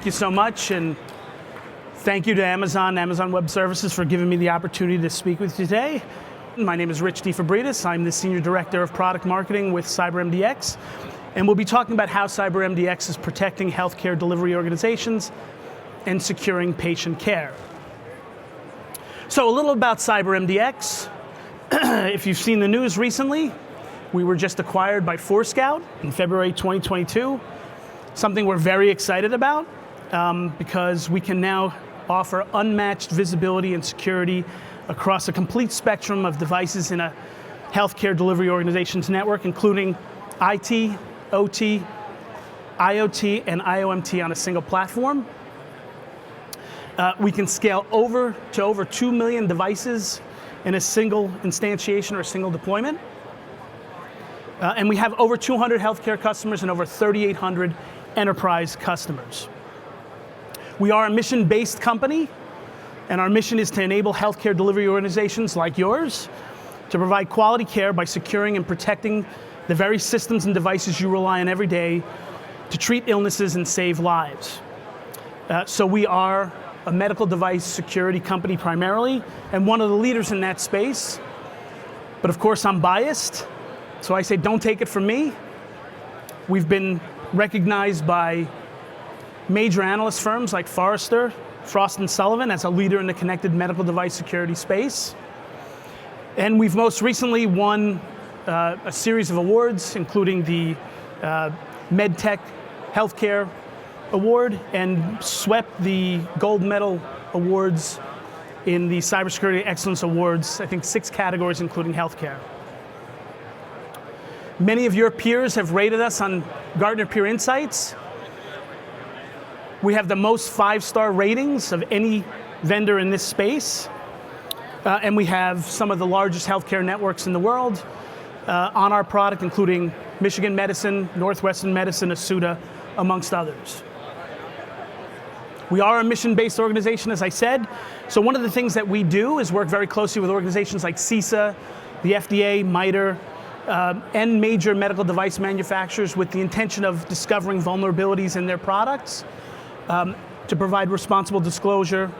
Thank you so much, and thank you to Amazon Web Services for giving me the opportunity to speak with you today. My name is Rich DeFabridis. I'm the Senior Director of Product Marketing with CyberMDX, and we'll be talking about how CyberMDX is protecting healthcare delivery organizations and securing patient care. So a little about CyberMDX. If you've seen the news recently, we were just acquired by Forescout in February 2022. Something we're very excited about because we can now offer unmatched visibility and security across a complete spectrum of devices in a healthcare delivery organization's network, including IT, OT, IoT, and IOMT on a single platform. We can scale to over 2 million devices in a single instantiation or a single deployment. And we have over 200 healthcare customers and over 3,800 enterprise customers. We are a mission-based company, and our mission is to enable healthcare delivery organizations like yours to provide quality care by securing and protecting the very systems and devices you rely on every day to treat illnesses and save lives. So we are a medical device security company primarily, and one of the leaders in that space. But of course, I'm biased, so I say don't take it from me. We've been recognized by major analyst firms like Forrester, Frost & Sullivan as a leader in the connected medical device security space. And we've most recently won a series of awards, including the MedTech Healthcare Award, and swept the gold medal awards in the Cybersecurity Excellence Awards, I think 6 categories, including healthcare. Many of your peers have rated us on Gartner Peer Insights. We have the most 5-star ratings of any vendor in this space. And we have some of the largest healthcare networks in the world on our product, including Michigan Medicine, Northwestern Medicine, Asuta, amongst others. We are a mission-based organization, as I said. So one of the things that we do is work very closely with organizations like CISA, the FDA, MITRE, and major medical device manufacturers with the intention of discovering vulnerabilities in their products to provide responsible disclosure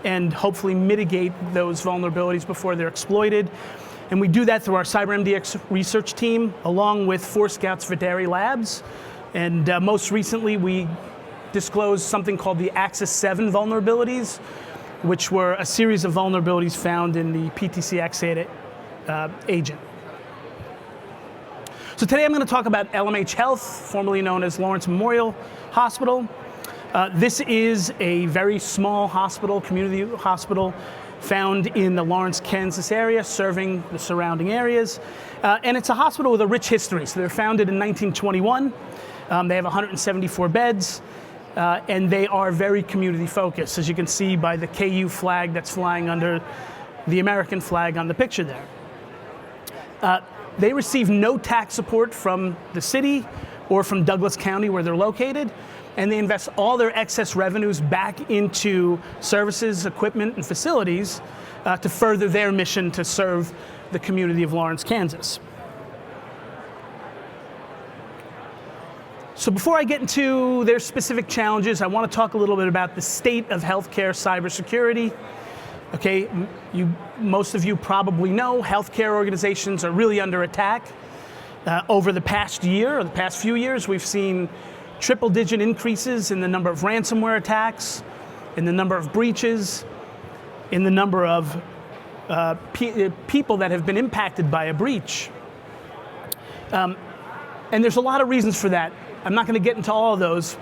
and hopefully mitigate those vulnerabilities before they're exploited. And we do that through our CyberMDX research team, along with Forescout's Vidari Labs. And most recently, we disclosed something called the Axis 7 vulnerabilities, which were a series of vulnerabilities found in the PTC X8 agent. So today I'm going to talk about LMH Health, formerly known as Lawrence Memorial Hospital. This is a very small hospital, community hospital, found in the Lawrence, Kansas area, serving the surrounding areas. And it's a hospital with a rich history. So they were founded in 1921. They have 174 beds, and they are very community focused, as you can see by the KU flag that's flying under the American flag on the picture there. They receive no tax support from the city or from Douglas County, where they're located, and they invest all their excess revenues back into services, equipment, and facilities to further their mission to serve the community of Lawrence, Kansas. So before I get into their specific challenges, I want to talk a little bit about the state of healthcare cybersecurity. Okay, most of you probably know healthcare organizations are really under attack. Over the past year, or the past few years, we've seen triple-digit increases in the number of ransomware attacks, in the number of breaches, in the number of people that have been impacted by a breach. And there's a lot of reasons for that. I'm not going to get into all of those,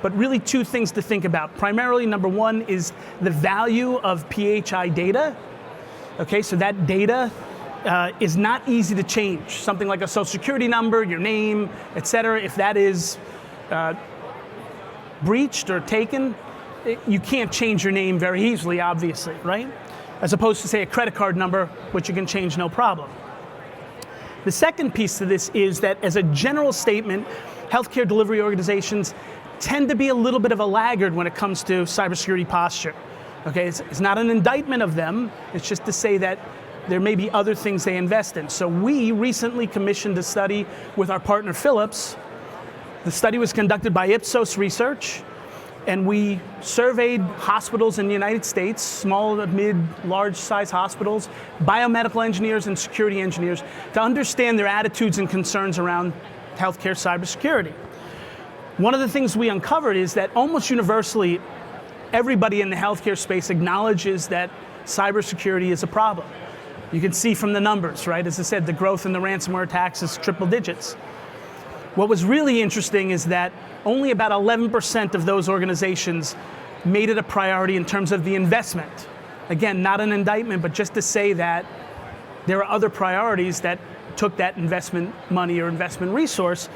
but really 2 things to think about. Primarily, number 1 is the value of PHI data. Okay, so that data is not easy to change. Something like a social security number, your name, et cetera. If that is breached or taken, you can't change your name very easily, obviously, right? As opposed to, say, a credit card number, which you can change no problem. The second piece to this is that, as a general statement, healthcare delivery organizations tend to be a little bit of a laggard when it comes to cybersecurity posture. Okay, it's not an indictment of them, it's just to say that there may be other things they invest in. So we recently commissioned a study with our partner Philips. The study was conducted by Ipsos Research, and we surveyed hospitals in the United States, small, mid, large size hospitals, biomedical engineers and security engineers, to understand their attitudes and concerns around healthcare cybersecurity. One of the things we uncovered is that almost universally, everybody in the healthcare space acknowledges that cybersecurity is a problem. You can see from the numbers, right? As I said, the growth in the ransomware attacks is triple digits. What was really interesting is that only about 11% of those organizations made it a priority in terms of the investment. Again, not an indictment, but just to say that there are other priorities that took that investment money or investment resource.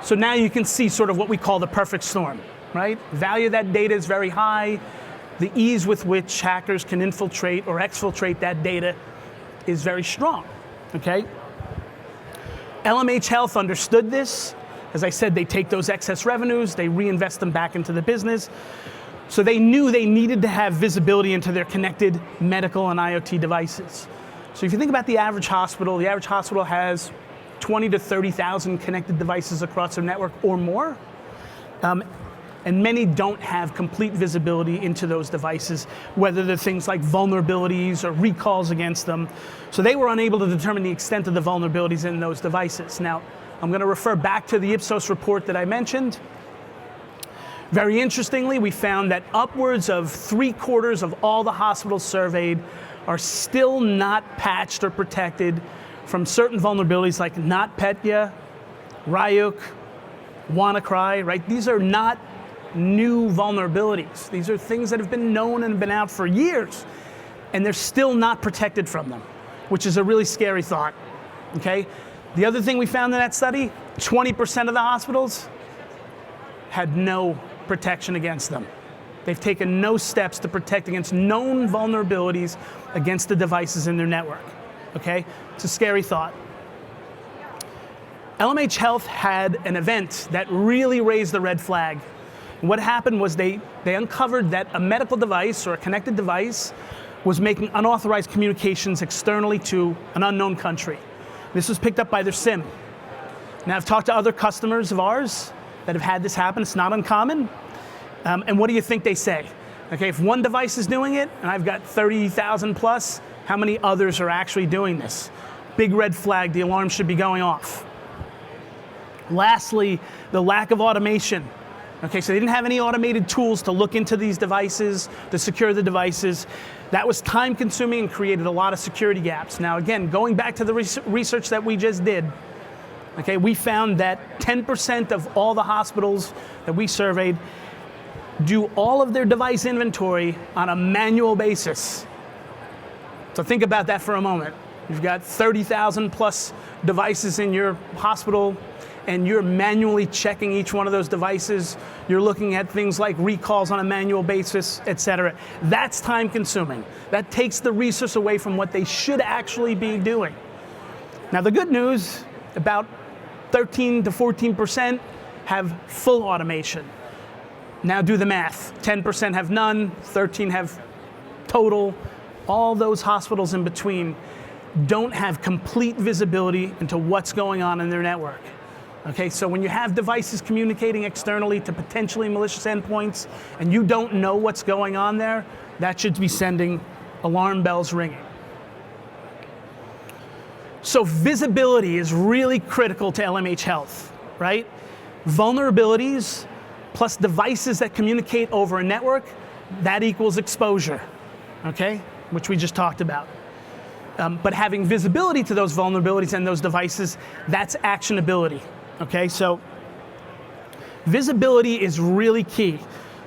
So now you can see sort of what we call the perfect storm, right? Value of that data is very high. The ease with which hackers can infiltrate or exfiltrate that data is very strong, okay? LMH Health understood this. As I said, they take those excess revenues, they reinvest them back into the business. So they knew they needed to have visibility into their connected medical and IoT devices. So if you think about the average hospital has 20 to 30,000 connected devices across their network or more. And many don't have complete visibility into those devices, whether they're things like vulnerabilities or recalls against them. So they were unable to determine the extent of the vulnerabilities in those devices. Now, I'm going to refer back to the Ipsos report that I mentioned. Very interestingly, we found that upwards of 3/4 of all the hospitals surveyed are still not patched or protected from certain vulnerabilities like NotPetya, Ryuk, WannaCry, right? These are not new vulnerabilities. These are things that have been known and been out for years, and they're still not protected from them, which is a really scary thought, okay? The other thing we found in that study, 20% of the hospitals had no protection against them. They've taken no steps to protect against known vulnerabilities against the devices in their network, okay? It's a scary thought. LMH Health had an event that really raised the red flag. What happened was they uncovered that a medical device or a connected device was making unauthorized communications externally to an unknown country. This was picked up by their SIM. Now I've talked to other customers of ours that have had this happen. It's not uncommon. And what do you think they say? Okay, if one device is doing it, and I've got 30,000 plus, how many others are actually doing this? Big red flag, the alarm should be going off. Lastly, the lack of automation. Okay, so they didn't have any automated tools to look into these devices, to secure the devices. That was time consuming and created a lot of security gaps. Now again, going back to the research that we just did, okay, we found that 10% of all the hospitals that we surveyed do all of their device inventory on a manual basis. So think about that for a moment. You've got 30,000 plus devices in your hospital, and you're manually checking each one of those devices. You're looking at things like recalls on a manual basis, et cetera. That's time consuming. That takes the resource away from what they should actually be doing. Now the good news, about 13 to 14% have full automation. Now do the math. 10% have none, 13 have total. All those hospitals in between don't have complete visibility into what's going on in their network. Okay, so when you have devices communicating externally to potentially malicious endpoints and you don't know what's going on there, that should be sending alarm bells ringing. So visibility is really critical to LMH Health, right? Vulnerabilities plus devices that communicate over a network, that equals exposure, okay? Which we just talked about. But having visibility to those vulnerabilities and those devices, that's actionability. Okay, so visibility is really key.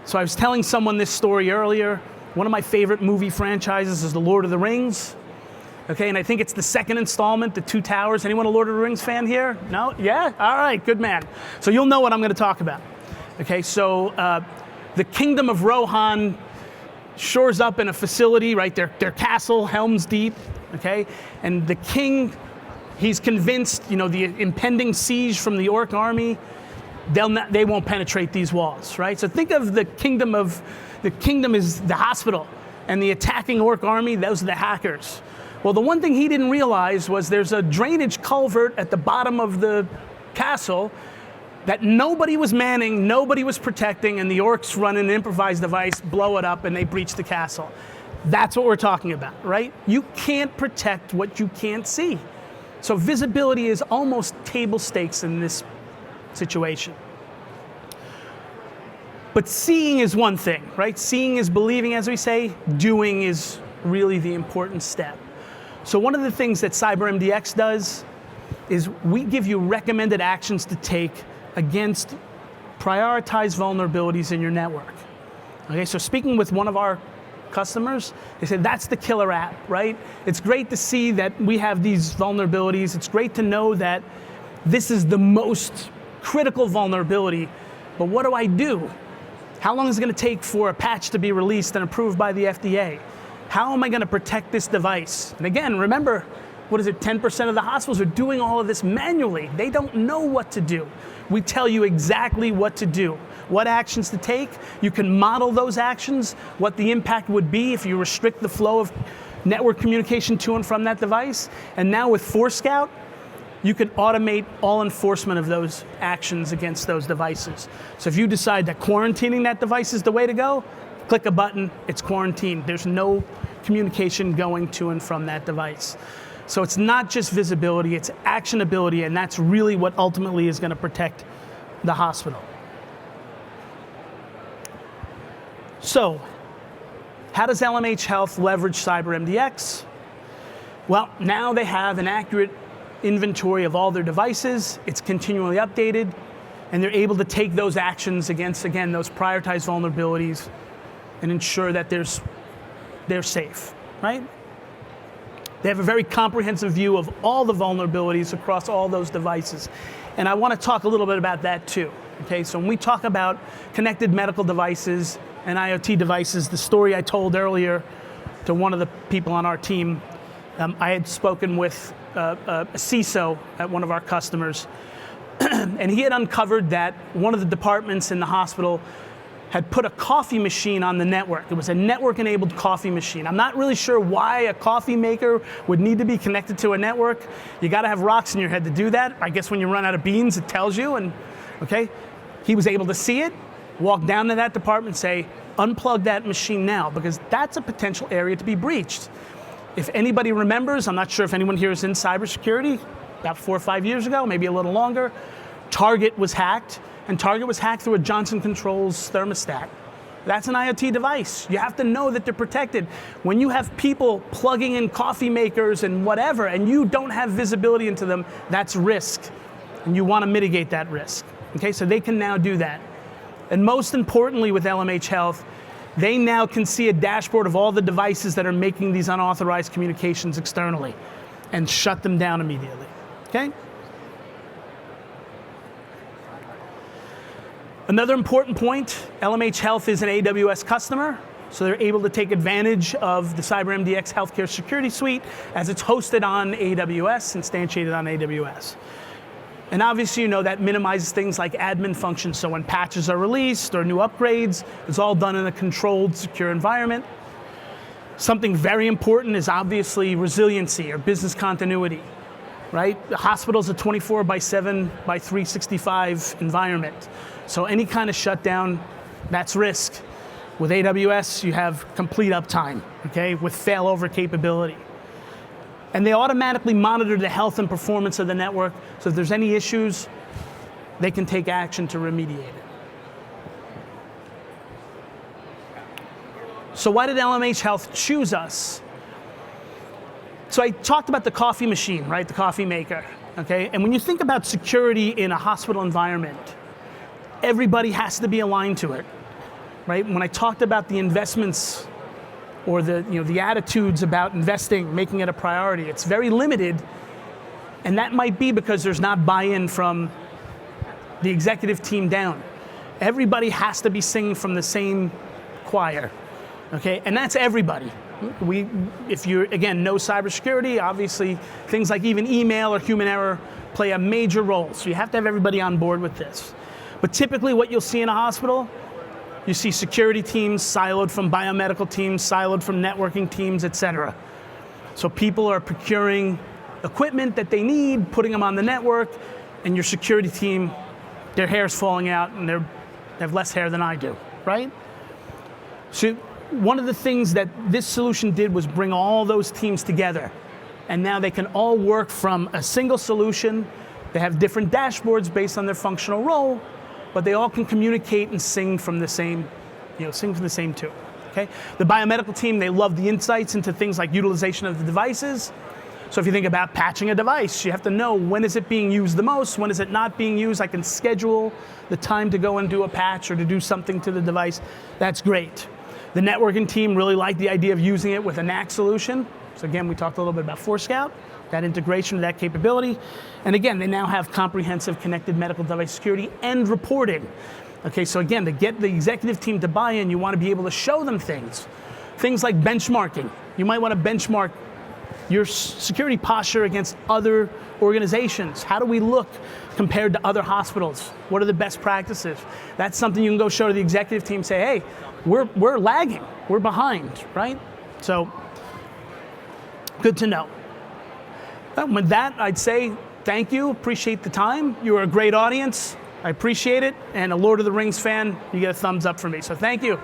So I was telling someone this story earlier. One of my favorite movie franchises is The Lord of the Rings. Okay, and I think it's the second installment, The Two Towers. Anyone a Lord of the Rings fan here? No? Yeah? All right, good man. So you'll know what I'm going to talk about. Okay, so the kingdom of Rohan shores up in a facility, right? Their castle, Helm's Deep. Okay, and the king, he's convinced, you know, the impending siege from the orc army, they won't penetrate these walls, right? So think of the kingdom is the hospital, and the attacking orc army, those are the hackers. Well, the one thing he didn't realize was there's a drainage culvert at the bottom of the castle that nobody was manning, nobody was protecting, and the orcs run an improvised device, blow it up, and they breach the castle. That's what we're talking about, right? You can't protect what you can't see. So visibility is almost table stakes in this situation. But seeing is one thing, right? Seeing is believing, as we say. Doing is really the important step. So one of the things that CyberMDX does is we give you recommended actions to take against prioritized vulnerabilities in your network. Okay, so speaking with one of our customers, they said that's the killer app, right? It's great to see that we have these vulnerabilities. It's great to know that this is the most critical vulnerability, but what do I do? How long is it going to take for a patch to be released and approved by the FDA? How am I going to protect this device? And again, remember, what is it, 10% of the hospitals are doing all of this manually. They don't know what to do. We tell you exactly what to do, what actions to take. You can model those actions, what the impact would be if you restrict the flow of network communication to and from that device. And now with Forescout, you can automate all enforcement of those actions against those devices. So if you decide that quarantining that device is the way to go, click a button, it's quarantined. There's no communication going to and from that device. So it's not just visibility, it's actionability, and that's really what ultimately is going to protect the hospital. So, how does LMH Health leverage CyberMDX? Well, now they have an accurate inventory of all their devices, it's continually updated, and they're able to take those actions against, again, those prioritized vulnerabilities and ensure that they're safe, right? They have a very comprehensive view of all the vulnerabilities across all those devices. And I want to talk a little bit about that too. Okay, so when we talk about connected medical devices and IoT devices, the story I told earlier to one of the people on our team, I had spoken with a CISO at one of our customers, and he had uncovered that one of the departments in the hospital had put a coffee machine on the network. It was a network-enabled coffee machine. I'm not really sure why a coffee maker would need to be connected to a network. You got to have rocks in your head to do that. I guess when you run out of beans, it tells you. And okay, he was able to see it, walk down to that department, say, unplug that machine now, because that's a potential area to be breached. If anybody remembers, I'm not sure if anyone here is in cybersecurity, about 4 or 5 years ago, maybe a little longer, Target was hacked. And Target was hacked through a Johnson Controls thermostat. That's an IoT device. You have to know that they're protected. When you have people plugging in coffee makers and whatever, and you don't have visibility into them, that's risk. And you want to mitigate that risk. Okay, so they can now do that. And most importantly with LMH Health, they now can see a dashboard of all the devices that are making these unauthorized communications externally and shut them down immediately. Okay? Another important point, LMH Health is an AWS customer, so they're able to take advantage of the CyberMDX Healthcare Security Suite as it's hosted on AWS, instantiated on AWS. And obviously, you know, that minimizes things like admin functions, so when patches are released or new upgrades, it's all done in a controlled, secure environment. Something very important is obviously resiliency or business continuity, right? The hospital's a 24/7 by 365 environment. So any kind of shutdown, that's risk. With AWS, you have complete uptime, okay, with failover capability. And they automatically monitor the health and performance of the network, so if there's any issues, they can take action to remediate it. So why did LMH Health choose us? So I talked about the coffee machine, right, the coffee maker, okay? And when you think about security in a hospital environment, everybody has to be aligned to it, right? When I talked about the investments or the attitudes about investing, making it a priority, it's very limited, and that might be because there's not buy-in from the executive team down. Everybody has to be singing from the same choir, okay? And that's everybody. If you, again, know cybersecurity, obviously things like even email or human error play a major role, so you have to have everybody on board with this. But typically what you'll see in a hospital, you see security teams siloed from biomedical teams, siloed from networking teams, et cetera. So people are procuring equipment that they need, putting them on the network, and your security team their hair's falling out and they have less hair than I do, right? So one of the things that this solution did was bring all those teams together, and now they can all work from a single solution. They have different dashboards based on their functional role, but they all can communicate and sing from the same, sing from the same tune. Okay? The biomedical team, they love the insights into things like utilization of the devices. So if you think about patching a device, you have to know when is it being used the most, when is it not being used. I can schedule the time to go and do a patch or to do something to the device. That's great. The networking team really liked the idea of using it with a NAC solution. So again, we talked a little bit about Forescout, that integration, that capability. And again, they now have comprehensive connected medical device security and reporting. Okay, so again, to get the executive team to buy in, you want to be able to show them things. Things like benchmarking. You might want to benchmark your security posture against other organizations. How do we look compared to other hospitals? What are the best practices? That's something you can go show to the executive team, say, hey, we're lagging, we're behind, right? So, good to know. With that, I'd say thank you, appreciate the time. You were a great audience, I appreciate it, and a Lord of the Rings fan, you get a thumbs up from me, so thank you.